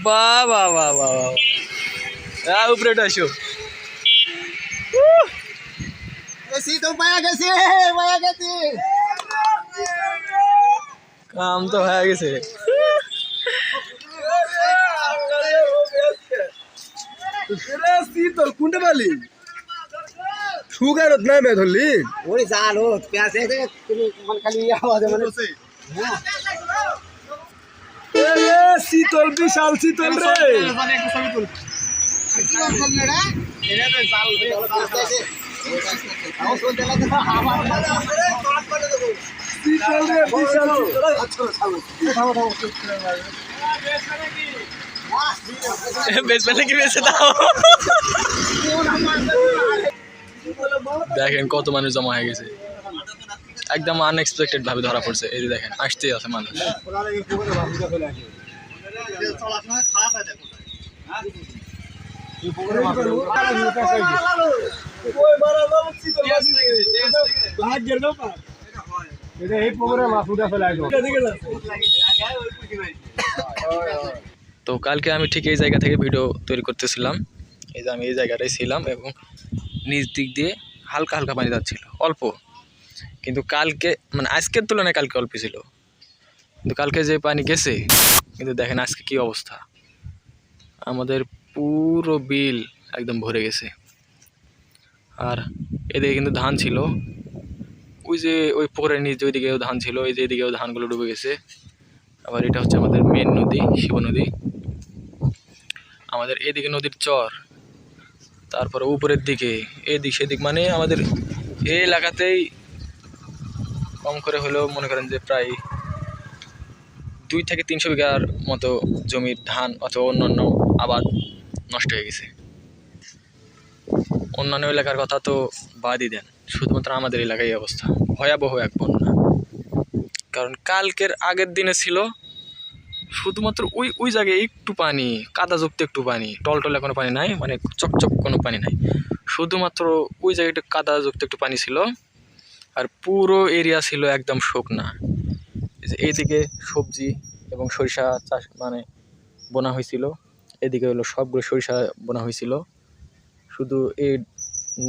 বাহ বাহ বাহ বাহ বাহ, উপরে আসো। কাম তো হয়ে গেছে। শীতল কোনটা পালি সুগারত নাই মে ধরলি ওই জাল ও পেঁয়াজ তুমি খালি আওয়াজ মানে শীতল বিশাল শীতল রে শীতল রে বিশাল বেশ পেলে কি বেঁচে দাও। দেখেন কত মানুষ জমা হয়ে গেছে, একদম আনএক্সপেক্টেড ভাবে ধরা পড়ছে। এই যে দেখেন আসতেই আছে মানুষ। তো কালকে আমি ঠিক এই জায়গা থেকে ভিডিও তৈরি করতেছিলাম। এই যে আমি এই জায়গাটায় ছিলাম এবং নিচ দিক দিয়ে হালকা হালকা পানি যাচ্ছিল, অল্প। কিন্তু কালকে মানে আজকের তুলনায় কালকে অল্প ছিল, কিন্তু কালকে যে পানি গেছে, কিন্তু দেখেন আজকে কি অবস্থা। আমাদের পুরো বিল একদম ভরে গেছে। আর এদিকে কিন্তু ধান ছিল, ওই যে ওই পুকুরের নিচে ওইদিকেও ধান ছিল, এই যে এদিকেও ধানগুলো ডুবে গেছে। আবার এটা হচ্ছে আমাদের মেন নদী, শিব নদী। আমাদের এদিকে নদীর চর, তারপরে উপরের দিকে এদিক সেদিক, মানে আমাদের এই এলাকাতেই কম করে হলেও মনে করেন যে প্রায় 2 থেকে 300 বিঘার মতো জমির ধান অথবা অন্যান্য আবাদ নষ্ট হয়ে গেছে। অন্যান্য এলাকার কথা তো বাদই দেন, শুধুমাত্র আমাদের এলাকায় অবস্থা ভয়াবহ এক বন্যা। কারণ কালকের আগের দিনে ছিল শুধুমাত্র ওই জায়গায় একটু পানি, কাদাযুক্ত একটু পানি, টলটলে কোনো পানি নাই, মানে চকচক কোনো পানি নাই, শুধুমাত্র ওই জায়গাটা কাদাযুক্ত একটু পানি ছিল। আর পুরো এরিয়া ছিল একদম শুকনা। এইদিকে সবজি এবং সরিষা চাষ মানে বোনা হয়েছিল, এদিকে হলো সবগুলো সরিষা বোনা হয়েছিল, শুধু এই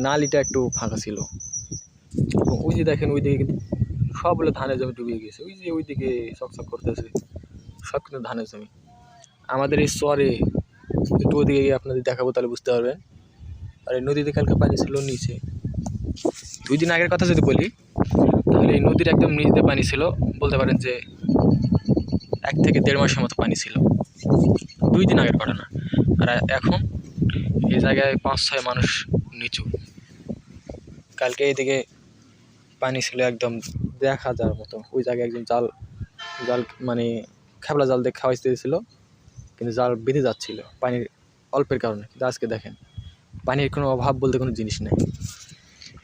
নালিটা একটু ফাঁকা ছিল। ওই যে দেখেন ওইদিকে কিন্তু সব হলো ধানের জমি ডুবে গেছে, ওই যে ওইদিকে চকচক করতেছে, সব কিন্তু ধানের জমি। আমাদের এই চরে একটু ওদিকে গিয়ে আপনাদের দেখাবো, তাহলে বুঝতে পারবেন। আর এই নদীতে কালকে পানি ছিল নিচে। 2 দিন আগের কথা যদি বলি, তাহলে এই নদীর একদম নিচে পানি ছিল, বলতে পারেন যে 1 থেকে 1.5 মাসের মতো পানি ছিল। 2 দিন আগের ঘটনা। আর এখন এই জায়গায় 5-6 মানুষ নিচু। কালকে এইদিকে পানি ছিল একদম দেখা যাওয়ার মতো। ওই জায়গায় একজন জাল মানে খেপলা জাল দিয়ে খাওয়াইতে দিয়েছিল, কিন্তু জাল বেঁধে যাচ্ছিল পানির অল্পের কারণে। কিন্তু আজকে দেখেন পানির কোনো অভাব বলতে কোনো জিনিস নেই।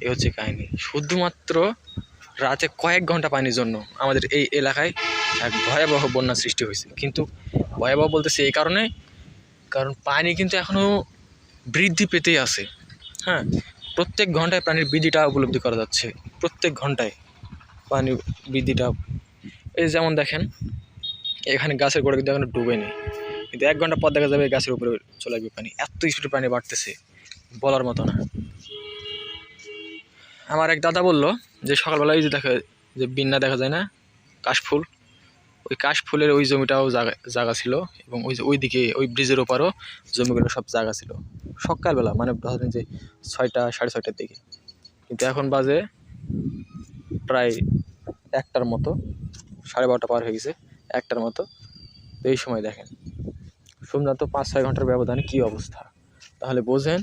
এই হচ্ছে কাহিনি। শুধুমাত্র রাতে কয়েক ঘন্টা পানির জন্য আমাদের এই এলাকায় এক ভয়াবহ বন্যা সৃষ্টি হয়েছে। কিন্তু ভয়াবহ বলতেছি এই কারণে, কারণ পানি কিন্তু এখনও বৃদ্ধি পেতেই আছে। হ্যাঁ, প্রত্যেক ঘন্টায় পানির বৃদ্ধিটা উপলব্ধি করা যাচ্ছে, প্রত্যেক ঘন্টায় পানি বৃদ্ধিটা। এই যেমন দেখেন এখানে গাছের গোড়া কিন্তু এখনো ডুবে নেই, কিন্তু 1 ঘন্টা পর দেখা যাবে গাছের উপরে চলে আসবে পানি। এত স্পিডে পানি বাড়তেছে বলার মতো না। আমার এক দাদা বলল যে সকালবেলায় যে দেখা যে বিন্না দেখা যায় না, কাশফুল, ওই কাশফুলের ওই জমিটাও জায়গা ছিল, এবং ওইদিকে ওই ব্রিজের ওপারও জমিগুলো সব জায়গা ছিল সকালবেলা, মানে ধরেন যে 6টা 6:30টার দিকে। কিন্তু এখন বাজে প্রায় 1টার মতো, 12:30 পার হয়ে গেছে, 1টার মতো। তো এই সময় দেখেন শুধুমাত্র 5-6 ঘন্টার ব্যবধানে কী অবস্থা, তাহলে বোঝেন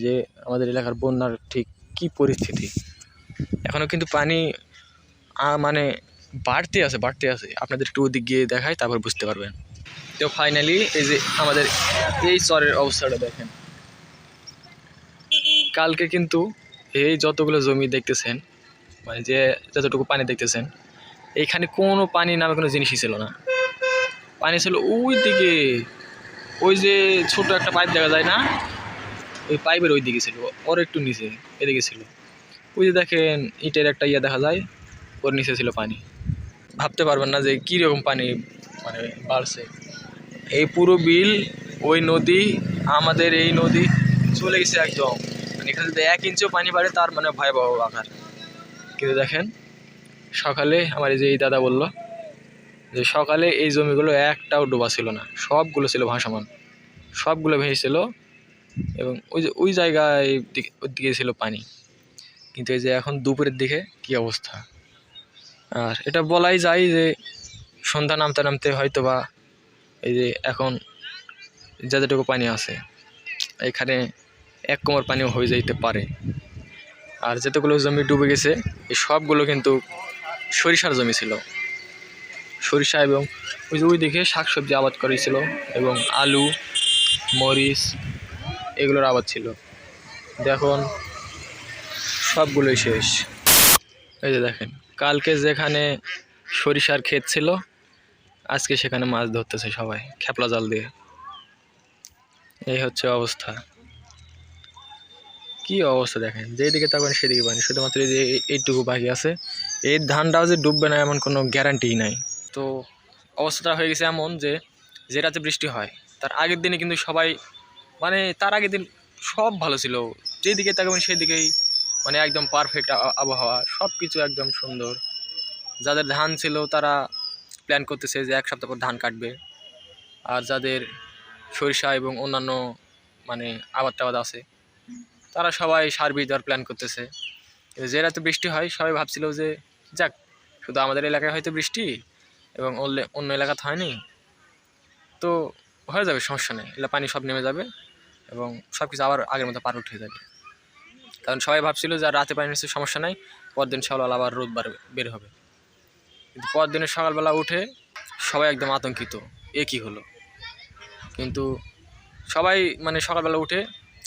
যে আমাদের এলাকার বন্যার ঠিক কী পরিস্থিতি। এখনও কিন্তু পানি মানে বাড়তে আছে। আপনাদের একটু ওদিক গিয়ে দেখায়, তারপর বুঝতে পারবেন। তো ফাইনালি এই যে আমাদের এই চরের অবস্থাটা দেখেন। কালকে কিন্তু এই যতগুলো জমি দেখতেছেন, মানে যে যতটুকু পানি দেখতেছেন, এইখানে কোনো পানি নামে কোনো জিনিসই ছিল না। পানি ছিল ওই দিকে, ওই যে ছোট একটা পাইপ দেখা যায় না, ওই পাইপের ওই দিকে ছিল, ওর একটু নিচে এদিকে ছিল। ওই যে দেখেন ইটের একটা দেখা যায়, ওর নিচে ছিল পানি। ভাবতে পারবেন না যে কীরকম পানি মানে বাড়ছে। এই পুরো বিল, ওই নদী, আমাদের এই নদী চলে গেছে একদম। মানে এখানে যদি 1 ইঞ্চিও পানি বাড়ে তার মানে ভয়াবহ আকার। কিন্তু দেখেন সকালে আমার এই যে এই দাদা বলল যে সকালে এই জমিগুলো একটাও ডোবা ছিল না, সবগুলো ছিল ভাসমান, সবগুলো ভেসেছিল। এবং ওই যে ওই জায়গায় ওই দিকে ছিল পানি। কিন্তু এই যে এখন দুপুরের দিকে কি অবস্থা। আর এটা বলাই যায় যে সন্ধ্যা নামতে নামতে হয়তো বা এই যে এখন যতটুকু পানি আছে এখানে 1 কোমর পানিও হয়ে যাইতে পারে। আর যেতগুলো জমি ডুবে গেছে এই সবগুলো কিন্তু সরিষার জমি ছিল, সরিষা এবং ওই যে ওই দিকে শাকসবজি আবাদ করেছিল এবং আলু, মরিচ এগুলোর আবাদ ছিল। দেখুন সবগুলোই শেষ। এই যে দেখেন কালকে যেখানে সরিষার ক্ষেত ছিল আজকে সেখানে মাছ ধরতেছে সবাই খেপলা জাল দিয়ে। এই হচ্ছে অবস্থা। কি অবস্থা দেখেন, যেদিকে তাকান সেদিকে পানি, শুধুমাত্র এই যে এইটুকু বাকি আছে। এই ধানটাও যে ডুববে না এমন কোনো গ্যারান্টি নাই। তো অবস্থাটা হয়ে গেছে এমন যে রাতে বৃষ্টি হয় তার আগের দিনে কিন্তু সবাই, মানে তার আগের দিন সব ভালো ছিল, যেদিকে তাকাবেন সেদিকেই মানে একদম পারফেক্ট আবহাওয়া, সব কিছু একদম সুন্দর। যাদের ধান ছিল তারা প্ল্যান করতেছে যে 1 সপ্তাহ পর ধান কাটবে। আর যাদের সরিষা এবং অন্যান্য মানে আবাদ টাবাদ আছে তারা সবাই সার বীজ দেওয়ার প্ল্যান করতেছে। যে রাতে বৃষ্টি হয় সবাই ভাবছিল যে যাক শুধু আমাদের এলাকায় হয়তো বৃষ্টি এবং অন্য এলাকাতে হয়নি, তো হয়ে যাবে, সমস্যা নেই, এলা পানি সব নেমে যাবে এবং সব কিছু আবার আগের মতো পার উঠে যাবে। কারণ সবাই ভাবছিল যে রাতে পানি নিচ্ছে সমস্যা নাই, পরদিন সকালবেলা আবার রোদ বের হবে। কিন্তু পরদিনের সকালবেলা উঠে সবাই একদম আতঙ্কিত, এ কী হলো। কিন্তু সবাই মানে সকালবেলা উঠে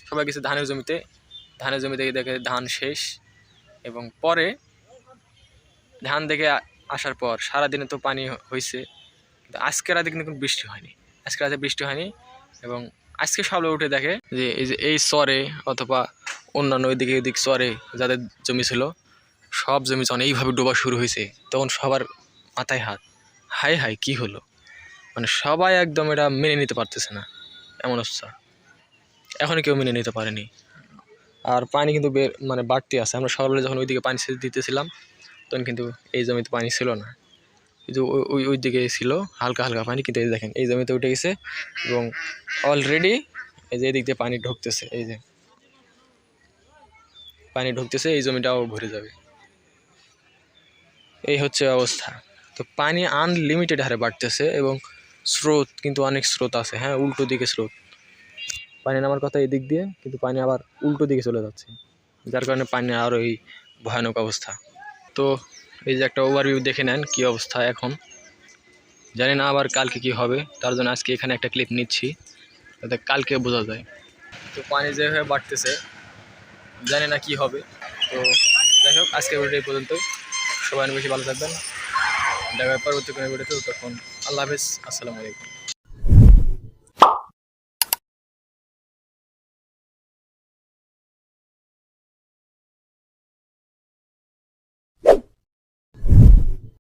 সবাই গেছে ধানের জমিতে দেখে ধান শেষ। এবং পরে ধান দেখে আসার পর সারাদিনে তো পানি হয়েছে, কিন্তু আজকে রাতে কিন্তু বৃষ্টি হয়নি, আজকে রাতে বৃষ্টি হয়নি। এবং আজকে সকালে উঠে দেখে যে এই চরে অথবা অন্যান্য ওইদিক চরে যাদের জমি ছিল সব জমি যখন এইভাবে ডোবা শুরু হয়েছে তখন সবার মাথায় হাত, হায় হায় কী হলো। মানে সবাই একদম এটা মেনে নিতে পারতেছে না, এমন অবস্থা। এখনও কেউ মেনে নিতে পারেনি। আর পানি কিন্তু মানে বাড়তি আছে। আমরা সকালবেলা যখন ওইদিকে পানি সেচ দিতেছিলাম তখন কিন্তু এই জমিতে পানি ছিল না, কিন্তু ওই দিকে ছিল হালকা হালকা পানি। কিন্তু এই দেখেন এই জমিতে উঠে গেছে এবং অলরেডি এই যে এদিক দিয়ে পানি ঢুকতেছে, এই যে পানি ঢুকতেছে, এই জমিটাও ভরে যাবে। এই হচ্ছে অবস্থা। তো পানি আনলিমিটেড হারে বাড়তেছে এবং স্রোত কিন্তু অনেক স্রোত আছে, হ্যাঁ উল্টো দিকে স্রোত। পানি নামার কথা এদিক দিয়ে, কিন্তু পানি আবার উল্টো দিকে চলে যাচ্ছে, যার কারণে পানি আরও এই ভয়ানক অবস্থা। তো এই যে একটা ওভারভিউ দেখে নেন কী অবস্থা এখন। জানি না আবার কালকে কি হবে, তার জন্য আজকে এখানে একটা ক্লিপ নিচ্ছি যাতে কালকে বোঝা যায়। তো পানি যেভাবে বাড়তেছে জানি না কি হবে। তো যাই হোক আজকের ভিডিও এই পর্যন্তই। সবাই বেশি ভালো থাকবেন, দেখা পরবর্তী কোনো ভিডিওতে। তখন আল্লাহ হাফেজ, আসসালামু আলাইকুম।